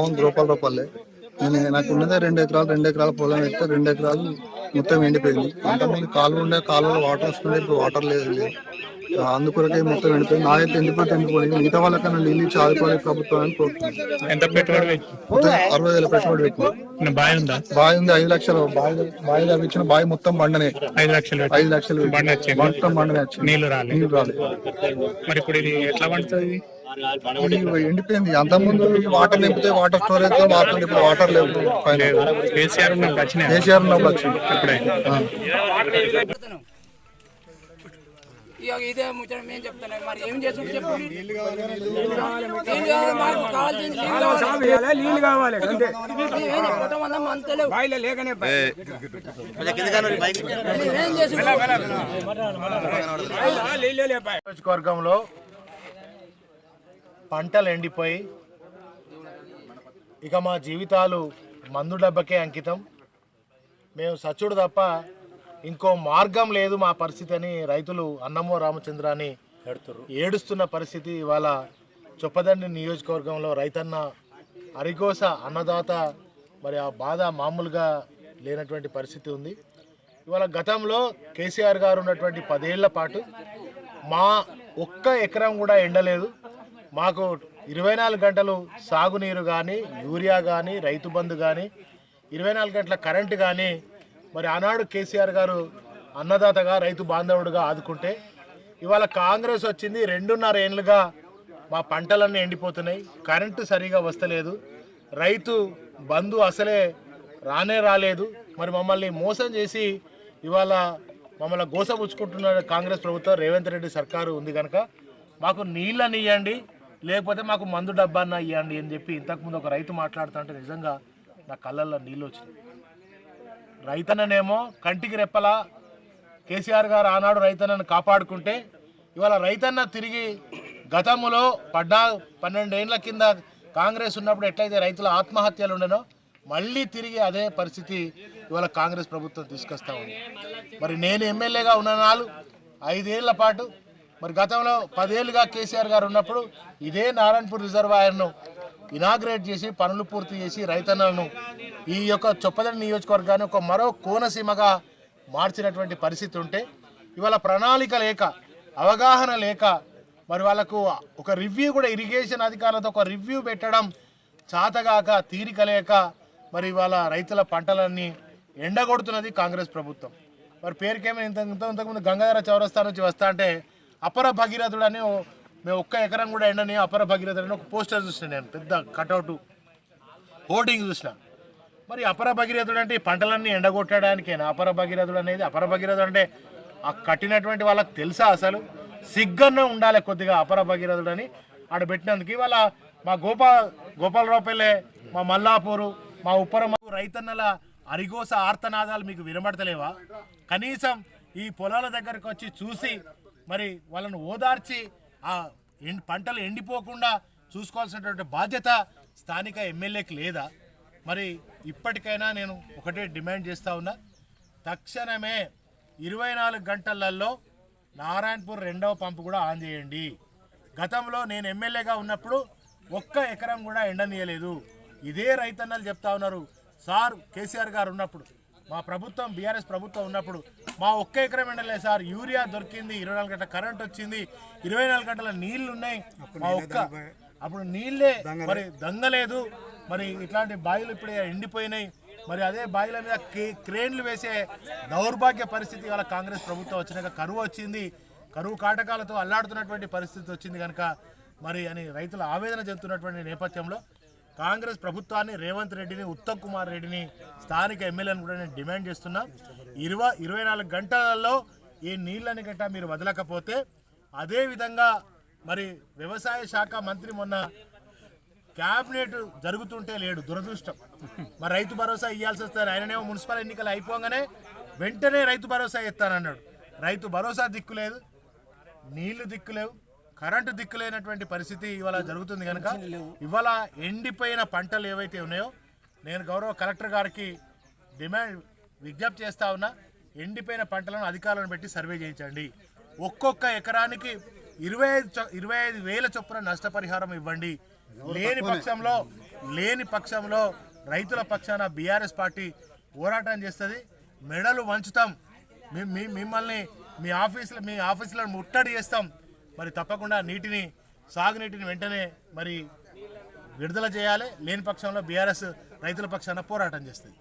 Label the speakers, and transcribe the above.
Speaker 1: మామూలు గోపాలరావుపల్లె. నాకు ఉన్నదే 2 ఎకరాల పొలం అయితే 2 ఎకరాలు మొత్తం ఎండిపోయింది. అంతకుముందు కాలువ ఉండే, కాలువలో వాటర్ వస్తుండే, ఇప్పుడు వాటర్ లేదు. అందుకొరకే మొత్తం ఎండిపోయింది. నాకైతే ఎండిపోయింది. మిగతా వాళ్ళకన్నా నీళ్ళు ఇచ్చి ఆదుకోవాలి ప్రభుత్వాన్ని కోరుతున్నాను.
Speaker 2: ఎంత పెట్టుబడి?
Speaker 1: 60,000 పెట్టుబడి పెట్టింది.
Speaker 2: బావి ఉందా?
Speaker 1: బావి ఉంది. 5 లక్షలు బావి తగ్గించిన బావి మొత్తం బండనే.
Speaker 2: 5 లక్షలు
Speaker 1: మొత్తం బండనే వచ్చింది.
Speaker 2: నీళ్లు రాలేదు. మరి ఇప్పుడు ఇది ఎట్లా పండుతుంది?
Speaker 1: ఎండిపోయింది. అంతకుముందు వాటర్ నింపితే వాటర్ స్టోరేజ్ తో వాడుతుంది. ఇప్పుడు వాటర్ లేవు.
Speaker 2: కేసీఆర్ ఉన్నప్పుడు
Speaker 1: వచ్చింది.
Speaker 2: ఇప్పుడే
Speaker 3: ఇదే ముచ్చట మేము చెప్తున్నాం. మరి ఏం చేస్తాం చెప్పు. నీళ్ళు కావాలి.
Speaker 4: నియోజకవర్గంలో పంటలు ఎండిపోయి ఇక మా జీవితాలు మందు డబ్బకే అంకితం. మేము సచ్చుడు తప్ప ఇంకో మార్గం లేదు మా పరిస్థితి అని రైతులు అన్నమో రామచంద్ర అని ఏడుస్తున్న పరిస్థితి ఇవాళ చొప్పదండి నియోజకవర్గంలో రైతన్న అరిగోస అన్నదాత మరి ఆ బాధ మామూలుగా లేనటువంటి పరిస్థితి ఉంది. ఇవాళ గతంలో కేసీఆర్ గారు ఉన్నటువంటి 10 ఏళ్ల పాటు మా ఒక్క ఎకరం కూడా ఎండలేదు. మాకు 24 గంటలు సాగునీరు కానీ, యూరియా కానీ, రైతు బంధు కానీ, 24 గంటల కరెంటు కానీ మరి ఆనాడు కేసీఆర్ గారు అన్నదాతగా రైతు బాంధవుడుగా ఆదుకుంటే ఇవాళ కాంగ్రెస్ వచ్చింది. 2.5 ఏళ్ళుగా మా పంటలన్నీ ఎండిపోతున్నాయి. కరెంటు సరిగా వస్తలేదు. రైతు బంధు అసలే రాలేదు. మరి మమ్మల్ని మోసం చేసి ఇవాళ మమ్మల్ని గోసపుచ్చుకుంటున్న కాంగ్రెస్ ప్రభుత్వం, రేవంత్ రెడ్డి సర్కారు ఉంది కనుక మాకు నీళ్ళని ఇవ్వండి, లేకపోతే మాకు మందు డబ్బాన్న ఇవ్వండి అని చెప్పి ఇంతకుముందు ఒక రైతు మాట్లాడుతుంటే నిజంగా నా కళ్ళల్లో నీళ్ళు వచ్చినాయి. రైతన్ననేమో కంటికి రెప్పలా కేసీఆర్ గారు ఆనాడు రైతన్నను కాపాడుకుంటే ఇవాళ రైతన్న తిరిగి గతంలో 12 ఏళ్ల కింద కాంగ్రెస్ ఉన్నప్పుడు ఎట్లయితే రైతుల ఆత్మహత్యలు ఉండనో మళ్ళీ తిరిగి అదే పరిస్థితి ఇవాళ కాంగ్రెస్ ప్రభుత్వం తీసుకొస్తా ఉంది. మరి నేను ఎమ్మెల్యేగా ఉన్న 5 ఏళ్ల పాటు మరి గతంలో 10 ఏళ్ళుగా కేసీఆర్ గారు ఉన్నప్పుడు ఇదే నారాయణపూర్ రిజర్వాయర్ను ఇనాగ్రేట్ చేసి పనులు పూర్తి చేసి రైతన్నలను ఈ యొక్క చొప్పదండి నియోజకవర్గాన్ని ఒక మరో కోనసీమగా మార్చినటువంటి పరిస్థితి ఉంటే ఇవాళ ప్రణాళిక లేక, అవగాహన లేక మరి వాళ్ళకు ఒక రివ్యూ కూడా ఇరిగేషన్ అధికారులతో ఒక రివ్యూ పెట్టడం చాతగాక, తీరిక లేక మరి ఇవాళ రైతుల పంటలన్నీ ఎండగొడుతున్నది కాంగ్రెస్ ప్రభుత్వం. మరి పేరుకేమో ఇంతకుముందు గంగాధర చౌరస్తా నుంచి వస్తా అంటే అపర భగీరథుడు అని మేము ఒక్క ఎకరం కూడా ఎండని అపర భగీరథుడు అని ఒక పోస్టర్ చూసిన, నేను పెద్ద కటౌట్ హోర్డింగ్ చూసిన. మరి అపర భగీరథుడు అంటే ఈ పంటలన్నీ ఎండగొట్టడానికేనా అపర భగీరథుడు అనేది? అపర భగీరథుడు అంటే ఆ కట్టినటువంటి వాళ్ళకి తెలుసా? అసలు సిగ్గన్న ఉండాలి కొద్దిగా అపర భగీరథుడు అని ఆడ పెట్టినందుకు. ఇవాళ మా గోపాలరావుపల్లె, మా మల్లాపూరు, మా ఉప్పరమ్మ రైతన్నల అరిగోస ఆర్తనాదాలు మీకు వినబడతలేవా? కనీసం ఈ పొలాల దగ్గరకు వచ్చి చూసి మరి వాళ్ళను ఓదార్చి ఆ పంటలు ఎండిపోకుండా చూసుకోవాల్సినటువంటి బాధ్యత స్థానిక ఎమ్మెల్యేకి లేదా? మరి ఇప్పటికైనా నేను ఒకటే డిమాండ్ చేస్తూ ఉన్నా, తక్షణమే 24 గంటలలో నారాయణపూర్ 2వ పంపు కూడా ఆన్ చేయండి. గతంలో నేను ఎమ్మెల్యేగా ఉన్నప్పుడు ఒక్క ఎకరం కూడా ఎండనీయలేదు. ఇదే రైతన్నలు చెప్తా ఉన్నారు, సార్ కేసీఆర్ గారు ఉన్నప్పుడు మా ప్రభుత్వం బీఆర్ఎస్ ప్రభుత్వం ఉన్నప్పుడు మా ఒక్క ఎకరం ఎండలేదు సార్, యూరియా దొరికింది, 24 గంటల కరెంట్ వచ్చింది, 24 గంటల నీళ్లు ఉన్నాయి, మా ఒక్క అప్పుడు నీళ్ళే మరి దంగలేదు. మరి ఇట్లాంటి బావిలు ఇప్పుడే ఎండిపోయినాయి. మరి అదే బావిల మీద క్రేన్లు వేసే దౌర్భాగ్య పరిస్థితి వాళ్ళ కాంగ్రెస్ ప్రభుత్వం వచ్చినాక కరువు వచ్చింది. కరువు కాటకాలతో అల్లాడుతున్నటువంటి పరిస్థితి వచ్చింది కనుక మరి అని రైతులు ఆవేదన చెందుతున్నటువంటి నేపథ్యంలో కాంగ్రెస్ ప్రభుత్వాన్ని, రేవంత్ రెడ్డిని, ఉత్తమ్ కుమార్ రెడ్డిని, స్థానిక ఎమ్మెల్యేలను కూడా నేను డిమాండ్ చేస్తున్నా, 24 గంటలలో ఈ నీళ్ళని గట్ట మీరు వదలకపోతే అదేవిధంగా మరి వ్యవసాయ శాఖ మంత్రి మొన్న క్యాబినెట్ జరుగుతుంటే లేడు, దురదృష్టం. మరి రైతు భరోసా ఇవ్వాల్సి వస్తారు. ఆయననేమో మున్సిపల్ ఎన్నికలు అయిపోగానే వెంటనే రైతు భరోసా ఇస్తానన్నాడు. రైతు భరోసా దిక్కులేదు, నీళ్లు దిక్కులేవు, కరెంటు దిక్కులేనటువంటి పరిస్థితి ఇవాళ జరుగుతుంది కనుక ఇవాళ ఎండిపోయిన పంటలు ఏవైతే ఉన్నాయో నేను గౌరవ కలెక్టర్ గారికి విజ్ఞప్తి చేస్తా ఉన్నా, ఎండిపోయిన పంటలను అధికారులను పెట్టి సర్వే చేయించండి. ఒక్కొక్క ఎకరానికి 25,000 చొప్పున నష్టపరిహారం ఇవ్వండి. లేని పక్షంలో లేని పక్షంలో రైతుల పక్షాన బీఆర్ఎస్ పార్టీ పోరాటం చేస్తుంది. మెడలు వంచుతాం, మిమ్మల్ని మీ ఆఫీసులను ముట్టడి చేస్తాం. మరి తప్పకుండా సాగునీటిని వెంటనే మరి విడుదల చేయాలి. లేని పక్షంలో బీఆర్ఎస్ రైతుల పక్షాన పోరాటం చేస్తుంది.